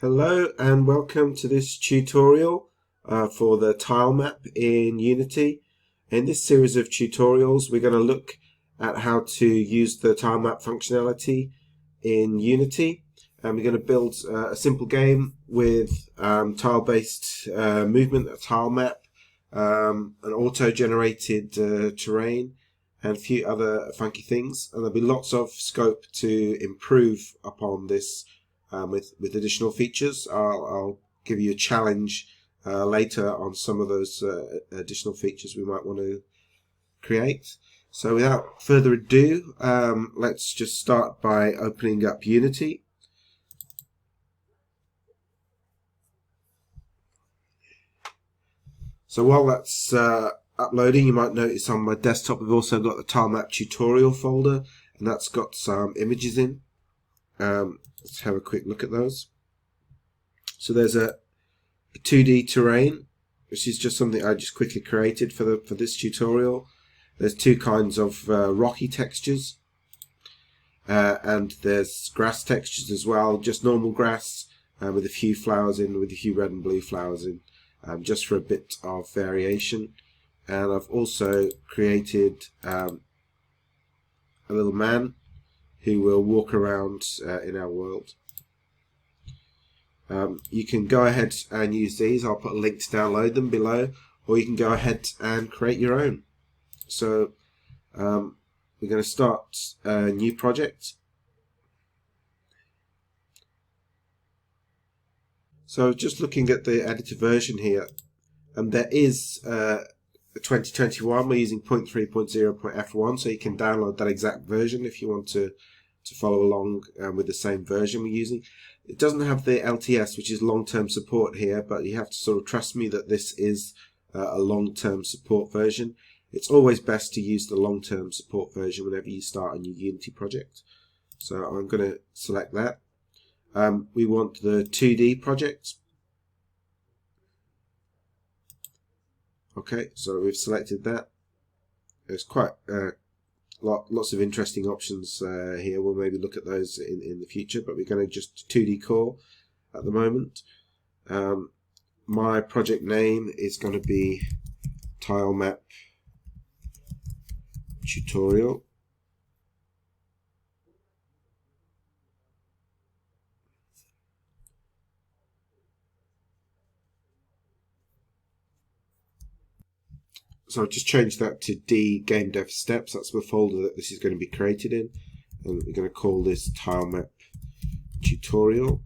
Hello and welcome to this tutorial for the Tilemap in Unity. In this series of tutorials we're going to look at how to use the Tilemap functionality in Unity, and we're going to build a simple game with tile-based movement, a tilemap, an auto-generated terrain and a few other funky things, and there'll be lots of scope to improve upon this with additional features. I'll give you a challenge later on some of those additional features we might want to create. So without further ado, let's just start by opening up Unity. So while that's uploading, you might notice on my desktop we've also got the Tilemap tutorial folder, and that's got some images in. Let's have a quick look at those. So there's a 2D terrain, which is just something I just quickly created for this tutorial. There's two kinds of rocky textures, and there's grass textures as well, just normal grass with a few flowers in, with a few red and blue flowers in, just for a bit of variation. And I've also created a little man who will walk around in our world. You can go ahead and use these. I'll put a link to download them below, or you can go ahead and create your own. So we're going to start a new project. So just looking at the editor version here, and there is 2021. We're using 0.3.0.f1, so you can download that exact version if you want to follow along with the same version we're using. It doesn't have the LTS, which is long-term support here, but you have to sort of trust me that this is a long-term support version. It's always best to use the long-term support version whenever you start a new Unity project. So I'm going to select that. We want the 2D project. Okay, so we've selected that. There's quite lots of interesting options here. We'll maybe look at those in the future, but we're going to just 2D core at the moment. My project name is going to be Tilemap Tutorial. So I've just changed that to D Game Dev Steps. That's the folder that this is going to be created in. And we're going to call this Tilemap Tutorial.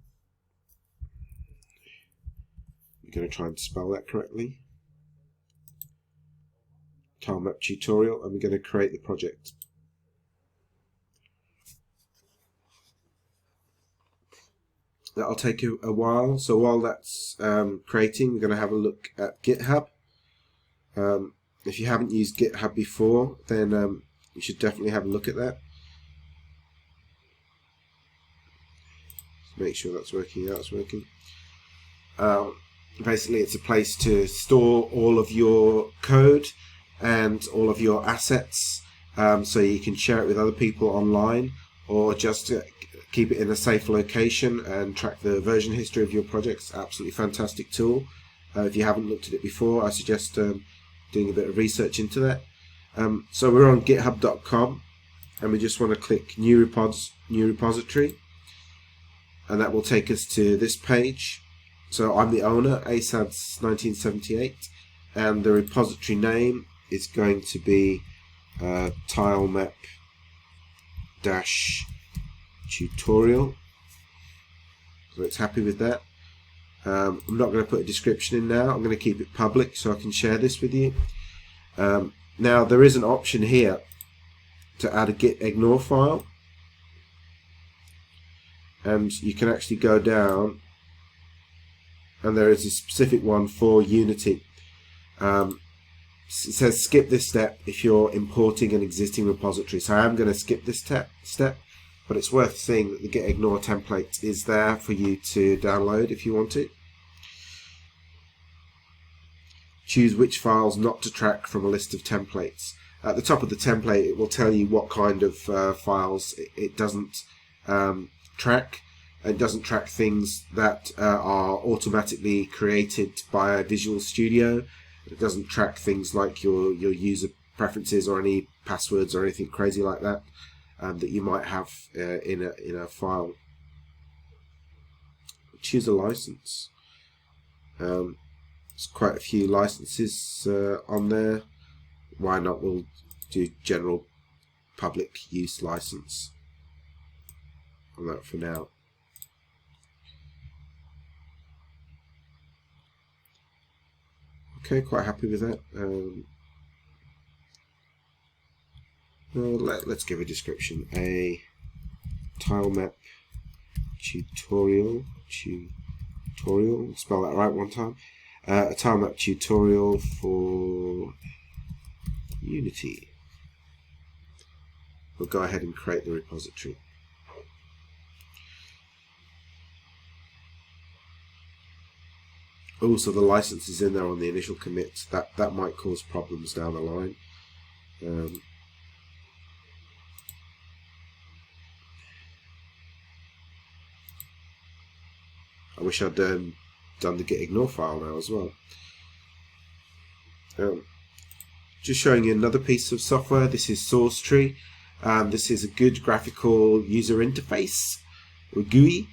We're going to try and spell that correctly. Tilemap Tutorial, and we're going to create the project. That'll take a while. So while that's creating, we're going to have a look at GitHub. If you haven't used GitHub before, then you should definitely have a look at that. Make sure that's working. That's working. Basically, it's a place to store all of your code and all of your assets, so you can share it with other people online, or just keep it in a safe location and track the version history of your projects. Absolutely fantastic tool. If you haven't looked at it before, I suggest doing a bit of research into that. So we're on github.com, and we just want to click new repository, and that will take us to this page. So I'm the owner, ASADS 1978, and the repository name is going to be tilemap-tutorial. So it's happy with that. I'm not going to put a description in now. I'm going to keep it public so I can share this with you. Now there is an option here to add a git ignore file, and you can actually go down, and there is a specific one for Unity. It says skip this step if you're importing an existing repository. So I am going to skip this step, but it's worth seeing that the git ignore template is there for you to download if you want it. Choose which files not to track from a list of templates. At the top of the template, it will tell you what kind of files it doesn't track. It doesn't track things that are automatically created by Visual Studio. It doesn't track things like your user preferences or any passwords or anything crazy like that that you might have in a file. Choose a license. There's quite a few licenses on there. Why not? We'll do general public use license on that for now. Okay, quite happy with that. Let's give a description. A tilemap tutorial. Spell that right one time. A tilemap tutorial for Unity. We'll go ahead and create the repository. Also, the license is in there on the initial commit. That might cause problems down the line. I wish I'd done the git ignore file now as well. Just showing you another piece of software. This is Sourcetree. This is a good graphical user interface, or GUI,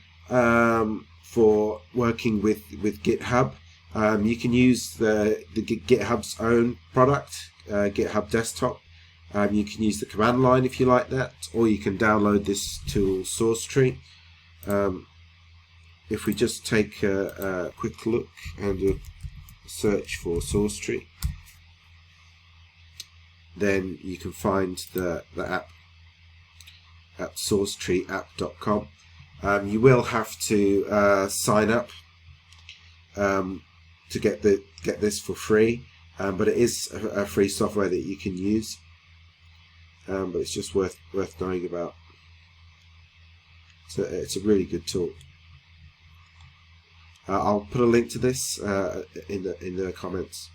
for working with GitHub. You can use the GitHub's own product, GitHub Desktop. You can use the command line if you like that, or you can download this tool, Sourcetree. If we just take a quick look and a search for Sourcetree, then you can find the app at sourcetreeapp.com. You will have to sign up to get this for free, but it is a free software that you can use. But it's just worth knowing about. So it's a really good tool. I'll put a link to this in the comments.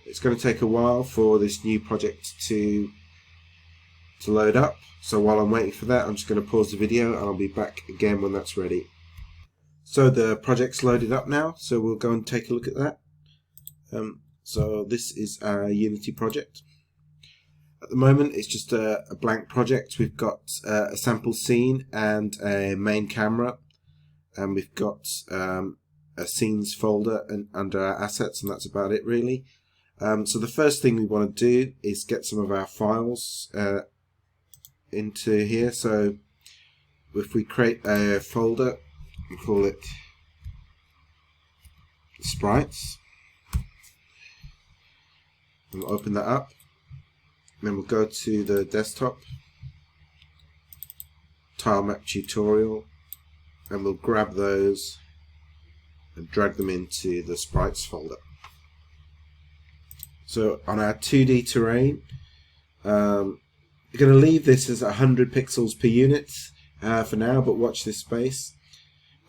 It's going to take a while for this new project to load up. So while I'm waiting for that, I'm just going to pause the video and I'll be back again when that's ready. So the project's loaded up now, so we'll go and take a look at that. So this is our Unity project. At the moment it's just a blank project. We've got a sample scene and a main camera, and we've got a scenes folder under our assets, and that's about it really. So the first thing we want to do is get some of our files into here. So if we create a folder and call it sprites, and we'll open that up. Then we'll go to the desktop, tilemap tutorial, and we'll grab those and drag them into the sprites folder. So on our 2D terrain, we're going to leave this as 100 pixels per unit for now, but watch this space.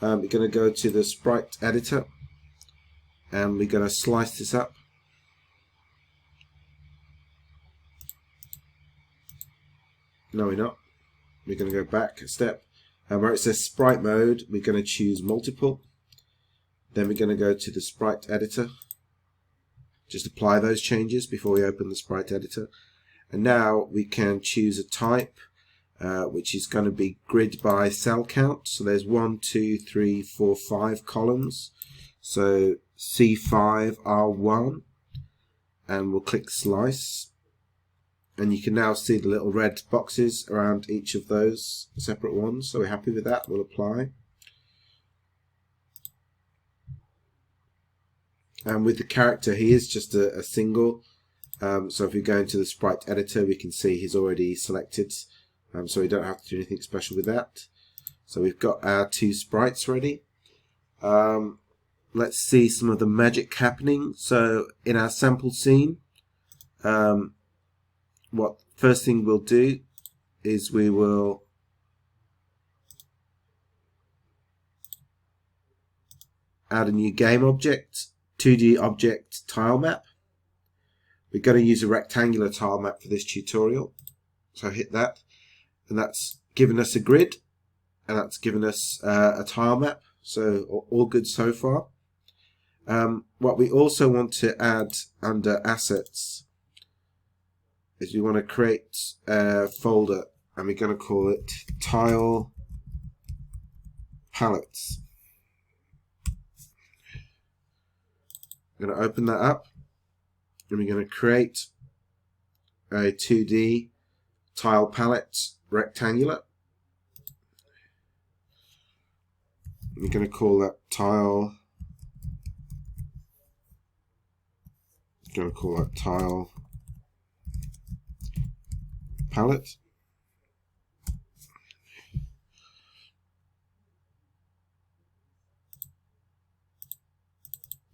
We're going to go to the Sprite Editor, and we're going to slice this up. No, we're not. We're going to go back a step. Where it says Sprite Mode, we're going to choose Multiple. Then we're going to go to the Sprite Editor. Just apply those changes before we open the Sprite Editor. And now we can choose a type, which is going to be grid by cell count. So there's 1, 2, 3, 4, 5 columns. So C5, R1. And we'll click Slice. And you can now see the little red boxes around each of those separate ones. So we're happy with that. We'll apply. And with the character, he is just a single. So if we go into the Sprite Editor, we can see he's already selected. So we don't have to do anything special with that. So we've got our 2 sprites ready. Let's see some of the magic happening. So in our sample scene, what first thing we'll do is we will add a new game object, 2D object tilemap. We're going to use a rectangular tilemap for this tutorial, so hit that, and that's given us a grid, and that's given us a tile map. So all good so far. What we also want to add under assets is we want to create a folder, and we're going to call it tile pallettes. I'm going to open that up, and we're going to create a 2D tile palette rectangular. We're going to call that tile. Going to call that tile palette.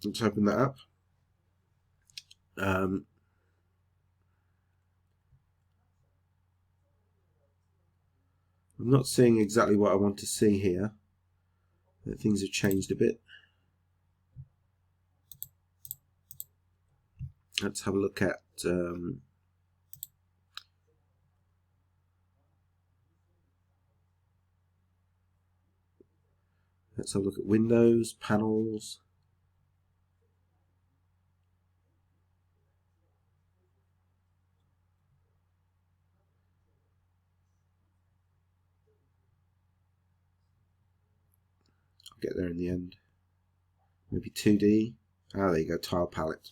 Let's open that up. I'm not seeing exactly what I want to see here. Things have changed a bit. Let's have a look at windows, panels. I'll get there in the end. Maybe 2D. Ah, there you go, tile palette.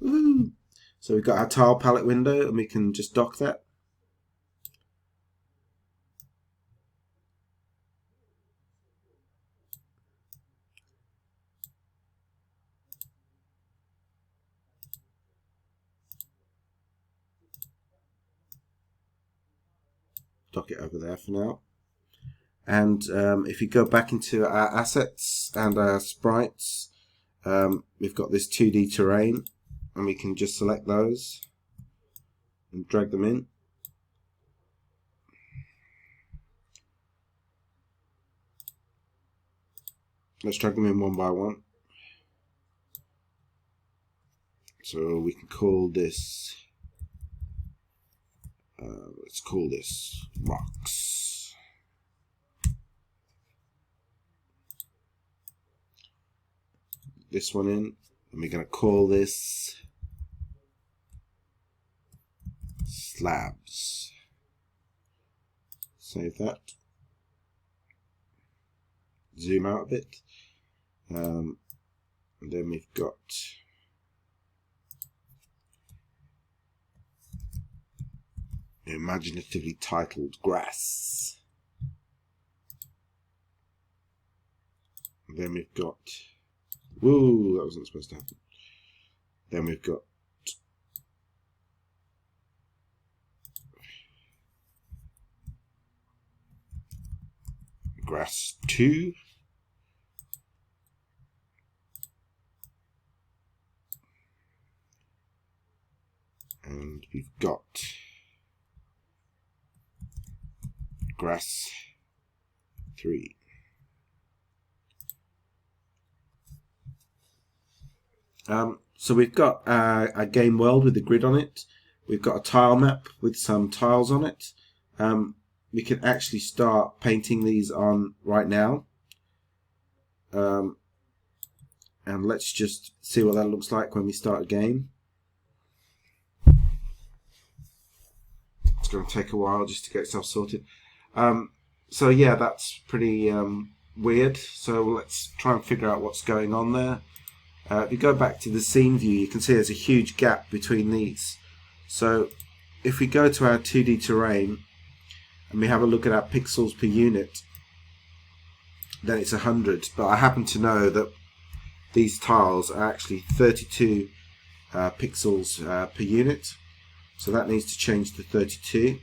Woohoo! So we've got our tile palette window, and we can just dock that. Dock it over there for now. And if you go back into our assets and our sprites, we've got this 2D terrain, and we can just select those and drag them in. Let's drag them in one by one. So we can call this, let's call this rocks. This one in, and we're going to call this slabs. Save that. Zoom out a bit. And then we've got imaginatively titled grass. And then we've got, woo, that wasn't supposed to happen. Then we've got grass 2. And we've got grass 3. So we've got a game world with a grid on it. We've got a tile map with some tiles on it. We can actually start painting these on right now. And let's just see what that looks like when we start a game. It's going to take a while just to get itself sorted. So yeah, that's pretty weird. So let's try and figure out what's going on there. If you go back to the scene view, you can see there's a huge gap between these. So if we go to our 2D terrain and we have a look at our pixels per unit, then it's 100. But I happen to know that these tiles are actually 32 pixels per unit. So that needs to change to 32.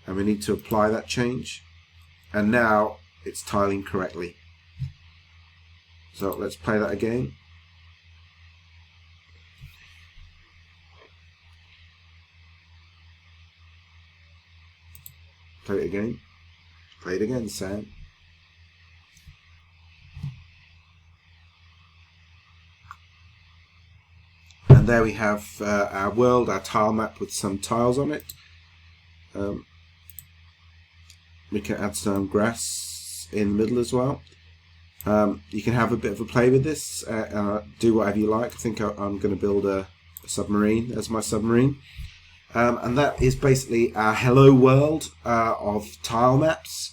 And we need to apply that change. And now it's tiling correctly. So let's play that again. Play it again. Play it again, Sam. And there we have our world, our tile map with some tiles on it. We can add some grass in the middle as well. You can have a bit of a play with this, do whatever you like. I think I'm going to build a submarine as my submarine. And that is basically our hello world of tile maps.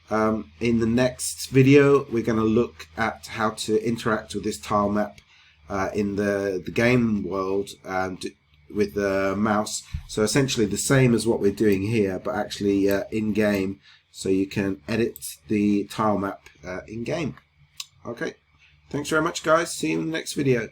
In the next video, we're going to look at how to interact with this tile map in the game world with the mouse. So essentially the same as what we're doing here, but actually in game, so you can edit the tile map in game. Okay, thanks very much guys, see you in the next video.